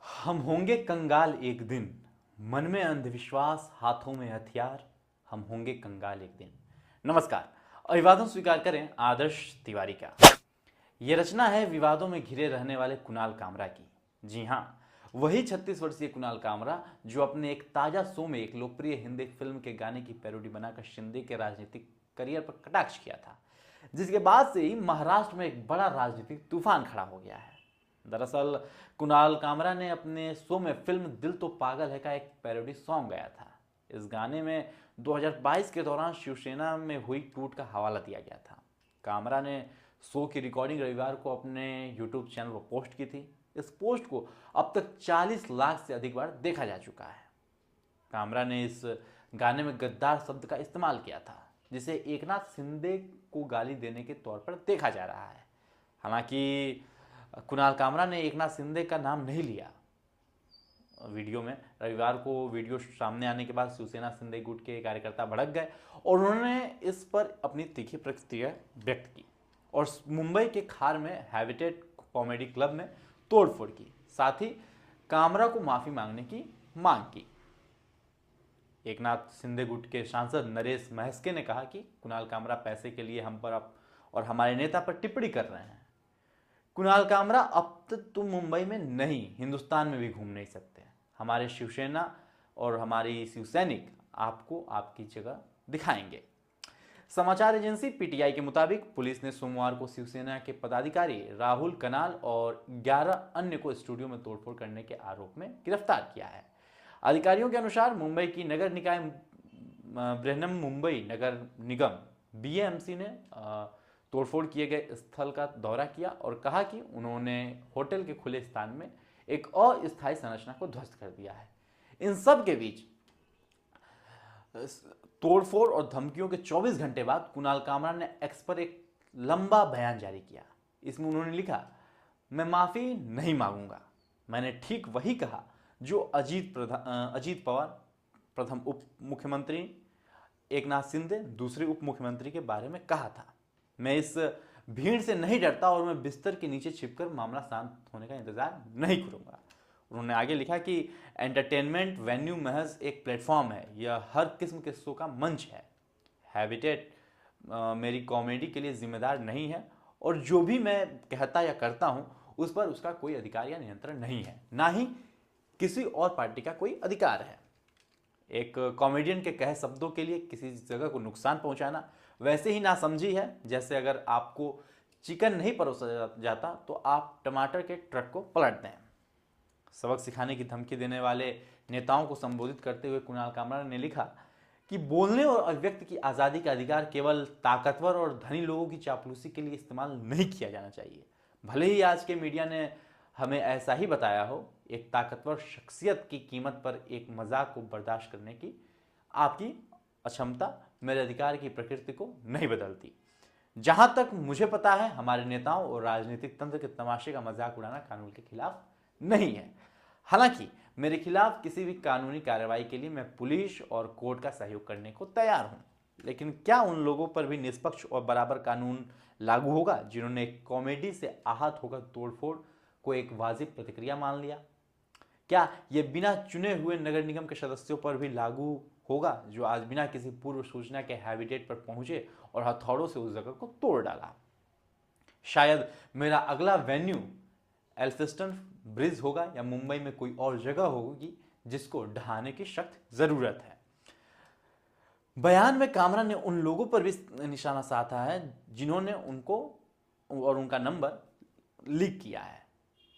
हम होंगे कंगाल एक दिन, मन में अंधविश्वास, हाथों में हथियार। हम होंगे कंगाल एक दिन। नमस्कार। अभिवादन स्वीकार करें आदर्श तिवारी का। यह रचना है विवादों में घिरे रहने वाले कुणाल कामरा की। जी हाँ, वही 36 वर्षीय कुणाल कामरा जो अपने एक ताजा शो में एक लोकप्रिय हिंदी फिल्म के गाने की पैरोडी बनाकर शिंदे के राजनीतिक करियर पर कटाक्ष किया था, जिसके बाद से ही महाराष्ट्र में एक बड़ा राजनीतिक तूफान खड़ा हो गया है। दरअसल कुणाल कामरा ने अपने शो में फिल्म दिल तो पागल है का एक पैरोडी सॉन्ग गाया था। इस गाने में 2022 के दौरान शिवसेना में हुई टूट का हवाला दिया गया था। कामरा ने शो की रिकॉर्डिंग रविवार को अपने यूट्यूब चैनल पर पोस्ट की थी। इस पोस्ट को अब तक 40 लाख से अधिक बार देखा जा चुका है। कामरा ने इस गाने में गद्दार शब्द का इस्तेमाल किया था, जिसे एकनाथ शिंदे को गाली देने के तौर पर देखा जा रहा है। हालांकि कुणाल कामरा ने एकनाथ शिंदे का नाम नहीं लिया वीडियो में। रविवार को वीडियो सामने आने के बाद शिवसेना शिंदे गुट के कार्यकर्ता भड़क गए और उन्होंने इस पर अपनी तीखी प्रतिक्रिया व्यक्त की और मुंबई के खार में हैबिटेट कॉमेडी क्लब में तोड़फोड़ की। साथ ही कामरा को माफी मांगने की मांग की। एकनाथ शिंदे गुट के सांसद नरेश महस्के ने कहा कि कुणाल कामरा पैसे के लिए हम पर और हमारे नेता पर टिप्पणी कर रहे हैं। कुणाल कामरा, अब तक तुम मुंबई में नहीं, हिंदुस्तान में भी घूम नहीं सकते। हमारे शिवसेना और हमारी शिवसैनिक आपको आपकी जगह दिखाएंगे। समाचार एजेंसी पीटीआई के मुताबिक पुलिस ने सोमवार को शिवसेना के पदाधिकारी राहुल कनाल और 11 अन्य को स्टूडियो में तोड़फोड़ करने के आरोप में गिरफ्तार किया है। अधिकारियों के अनुसार मुंबई की नगर निकाय बृहन्मुंबई मुंबई नगर निगम बीएमसी ने तोड़फोड़ किए गए स्थल का दौरा किया और कहा कि उन्होंने होटल के खुले स्थान में एक अस्थायी संरचना को ध्वस्त कर दिया है। इन सब के बीच तोड़फोड़ और धमकियों के 24 घंटे बाद कुणाल कामरा ने एक्स पर एक लंबा बयान जारी किया। इसमें उन्होंने लिखा, मैं माफी नहीं मांगूंगा। मैंने ठीक वही कहा जो अजीत पवार प्रथम उप मुख्यमंत्री, एकनाथ शिंदे दूसरे उप मुख्यमंत्री के बारे में कहा था। मैं इस भीड़ से नहीं डरता और मैं बिस्तर के नीचे छिपकर मामला शांत होने का इंतजार नहीं करूंगा। उन्होंने आगे लिखा कि एंटरटेनमेंट वेन्यू महज एक प्लेटफॉर्म है, यह हर किस्म के शो का मंच है। हैबिटेट मेरी कॉमेडी के लिए जिम्मेदार नहीं है और जो भी मैं कहता या करता हूं उस पर उसका कोई अधिकार या नियंत्रण नहीं है, ना ही किसी और पार्टी का कोई अधिकार है। एक कॉमेडियन के कहे शब्दों के लिए किसी जगह को नुकसान पहुंचाना वैसे ही नासमझी है जैसे अगर आपको चिकन नहीं परोसा जाता तो आप टमाटर के ट्रक को पलट दें। सबक सिखाने की धमकी देने वाले नेताओं को संबोधित करते हुए कुणाल कामरा ने लिखा कि बोलने और अभिव्यक्ति की आज़ादी का अधिकार केवल ताकतवर और धनी लोगों की चापलूसी के लिए इस्तेमाल नहीं किया जाना चाहिए। भले ही आज के मीडिया ने हमें ऐसा ही बताया हो, एक ताकतवर शख्सियत की कीमत पर एक मजाक को बर्दाश्त करने की आपकी अक्षमता मेरे अधिकार की प्रकृति को नहीं बदलती। जहां तक मुझे पता है, हमारे नेताओं और राजनीतिक तंत्र के तमाशे का मजाक उड़ाना कानून के खिलाफ नहीं है। हालांकि मेरे खिलाफ किसी भी कानूनी कार्रवाई के लिए मैं पुलिस और कोर्ट का सहयोग करने को तैयार हूं, लेकिन क्या उन लोगों पर भी निष्पक्ष और बराबर कानून लागू होगा जिन्होंने कॉमेडी से आहत होकर तोड़फोड़ को एक वाजिब प्रतिक्रिया मान लिया? क्या यह बिना चुने हुए नगर निगम के सदस्यों पर भी लागू होगा जो आज बिना किसी पूर्व सूचना के हैबिटेट पर पहुंचे और हथौड़ों से उस जगह को तोड़ डाला? शायद मेरा अगला वेन्यू एल्फिस्टन ब्रिज होगा या मुंबई में कोई और जगह होगी जिसको ढहाने की सख्त जरूरत है। बयान में कामरा ने उन लोगों पर भी निशाना साधा है जिन्होंने उनको और उनका नंबर लीक किया है।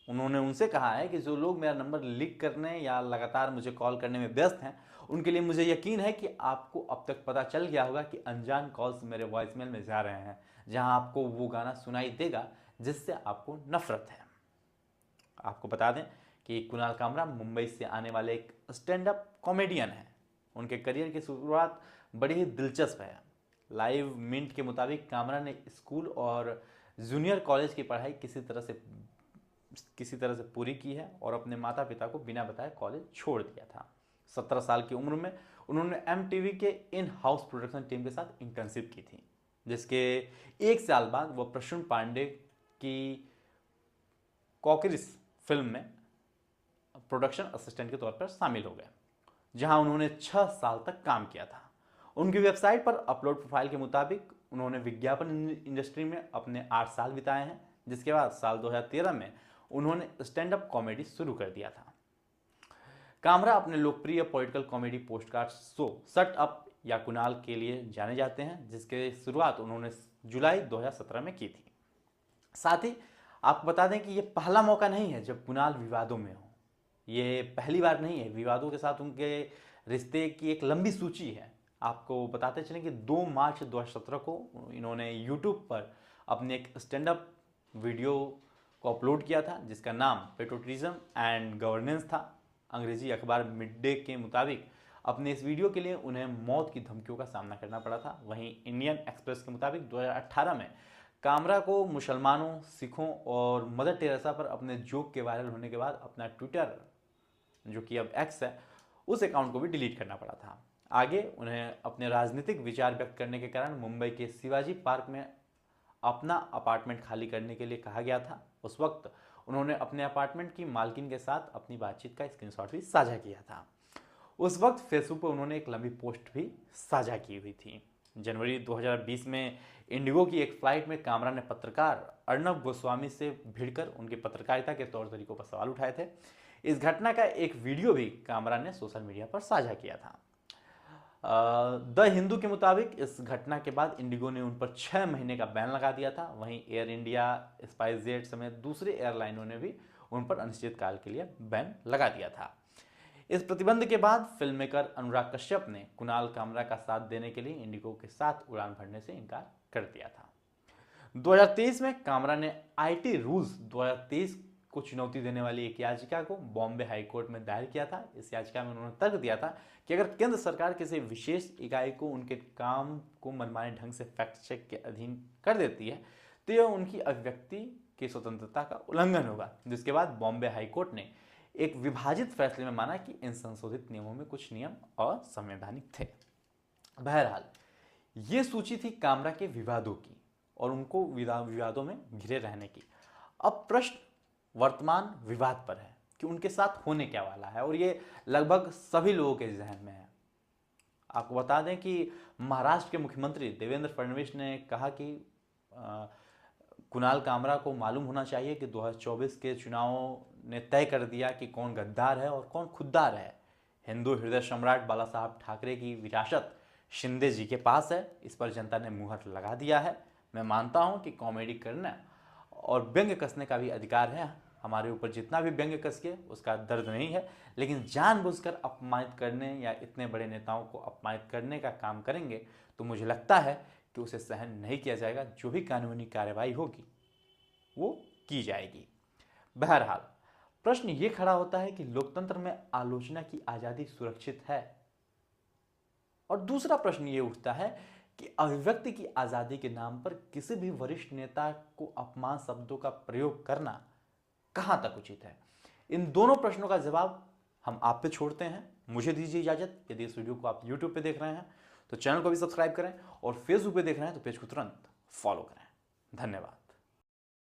उन्होंने उनसे कहा है कि जो लोग मेरा नंबर लीक करने या लगातार मुझे कॉल करने में व्यस्त हैं, उनके लिए मुझे यकीन है कि आपको अब तक पता चल गया होगा कि अनजान कॉल्स मेरे वॉइसमेल में जा रहे हैं, जहां आपको वो गाना सुनाई देगा जिससे आपको नफरत है। आपको बता दें कि कुणाल कामरा मुंबई से आने वाले एक स्टैंड अप कॉमेडियन है। उनके करियर की शुरुआत बड़ी ही दिलचस्प है। लाइव मिंट के मुताबिक कामरा ने स्कूल और जूनियर कॉलेज की पढ़ाई किसी तरह से पूरी की है और अपने माता पिता को बिना बताए कॉलेज छोड़ दिया था। 17 साल की उम्र में उन्होंने एमटीवी के इन हाउस प्रोडक्शन टीम के साथ इंटर्नशिप की थी, जिसके एक साल बाद वह प्रसून पांडे की कॉकरिस फिल्म में प्रोडक्शन असिस्टेंट के तौर पर शामिल हो गए, जहां उन्होंने 6 साल तक काम किया था। उनकी वेबसाइट पर अपलोड प्रोफाइल के मुताबिक उन्होंने विज्ञापन इंडस्ट्री में अपने 8 साल बिताए हैं, जिसके बाद साल 2013 में उन्होंने स्टैंड अप कॉमेडी शुरू कर दिया था। कामरा अपने लोकप्रिय political comedy podcast show shut up या कुणाल के लिए जाने जाते हैं, जिसके शुरुआत उन्होंने जुलाई 2017 में की थी। साथ ही आपको बता दें कि ये पहला मौका नहीं है जब कुणाल विवादों में हो। ये पहली बार नहीं है। विवादों के साथ उनके रिश्ते की एक लंबी सूची है। आपको बताते चलें कि 2 मार्च 2017 को इन्होंने यूट्यूब पर अपने एक स्टैंड अप वीडियो को अपलोड किया था, जिसका नाम पेट्रोटिज्म एंड गवर्नेंस था। अंग्रेजी अखबार मिड डे के मुताबिक अपने इस वीडियो के लिए उन्हें मौत की धमकियों का सामना करना पड़ा था। वहीं इंडियन एक्सप्रेस के मुताबिक 2018 में कामरा को मुसलमानों, सिखों और मदर टेरेसा पर अपने जोक के वायरल होने के बाद अपना ट्विटर, जो कि अब एक्स है, उस अकाउंट को भी डिलीट करना पड़ा था। आगे उन्हें अपने राजनीतिक विचार व्यक्त करने के कारण मुंबई के शिवाजी पार्क में अपना अपार्टमेंट खाली करने के लिए कहा गया था। उस वक्त उन्होंने अपने अपार्टमेंट की मालकिन के साथ अपनी बातचीत का स्क्रीनशॉट भी साझा किया था। उस वक्त फेसबुक पर उन्होंने एक लंबी पोस्ट भी साझा की हुई थी। जनवरी 2020 में इंडिगो की एक फ्लाइट में कामरा ने पत्रकार अर्णब गोस्वामी से भिड़कर उनकी पत्रकारिता के तौर तरीकों पर सवाल उठाए थे। इस घटना का एक वीडियो भी कामरा ने सोशल मीडिया पर साझा किया था। द हिंदू के मुताबिक इस घटना के बाद इंडिगो ने उन पर 6 महीने का बैन लगा दिया था। वहीं एयर इंडिया, स्पाइस जेट समेत दूसरी एयरलाइनों ने भी उन पर अनिश्चितकाल के लिए बैन लगा दिया था। इस प्रतिबंध के बाद फिल्म मेकर अनुराग कश्यप ने कुणाल कामरा का साथ देने के लिए इंडिगो के साथ उड़ान भरने से इनकार कर दिया था। 2023 में कामरा ने आईटी रूल्स 2023 को चुनौती देने वाली एक याचिका को बॉम्बे हाईकोर्ट में दायर किया था। इस याचिका में उन्होंने तर्क दिया था कि अगर केंद्र सरकार किसी विशेष इकाई को उनके काम को मनमाने ढंग से फैक्ट चेक के अधीन कर देती है तो यह उनकी अभिव्यक्ति की स्वतंत्रता का उल्लंघन होगा। जिसके बाद बॉम्बे हाईकोर्ट ने एक विभाजित फैसले में माना कि इन संशोधित नियमों में कुछ नियम असंवैधानिक थे। बहरहाल ये सूची थी कामरा के विवादों की और उनको विवादों में घिरे रहने की। अब प्रश्न वर्तमान विवाद पर है कि उनके साथ होने क्या वाला है, और ये लगभग सभी लोगों के जहन में है। आपको बता दें कि महाराष्ट्र के मुख्यमंत्री देवेंद्र फडणवीस ने कहा कि कुणाल कामरा को मालूम होना चाहिए कि 2024 के चुनावों ने तय कर दिया कि कौन गद्दार है और कौन खुददार है। हिंदू हृदय सम्राट बाला साहब ठाकरे की विरासत शिंदे जी के पास है। इस पर जनता ने मुहर लगा दिया है। मैं मानता हूं कि कॉमेडी करना और व्यंग्य कसने का भी अधिकार है। हमारे ऊपर जितना भी व्यंग्य कस के उसका दर्द नहीं है, लेकिन जानबूझकर अपमानित करने या इतने बड़े नेताओं को अपमानित करने का काम करेंगे तो मुझे लगता है कि उसे सहन नहीं किया जाएगा। जो भी कानूनी कार्रवाई होगी वो की जाएगी। बहरहाल प्रश्न ये खड़ा होता है कि लोकतंत्र में आलोचना की आजादी सुरक्षित है, और दूसरा प्रश्न ये उठता है कि अभिव्यक्ति की आजादी के नाम पर किसी भी वरिष्ठ नेता को अपमान शब्दों का प्रयोग करना कहां तक उचित है। इन दोनों प्रश्नों का जवाब हम आप पे छोड़ते हैं। मुझे दीजिए इजाजत। यदि इस वीडियो को आप YouTube पे देख रहे हैं तो चैनल को भी सब्सक्राइब करें, और फेसबुक पे देख रहे हैं तो पेज को तुरंत फॉलो करें। धन्यवाद।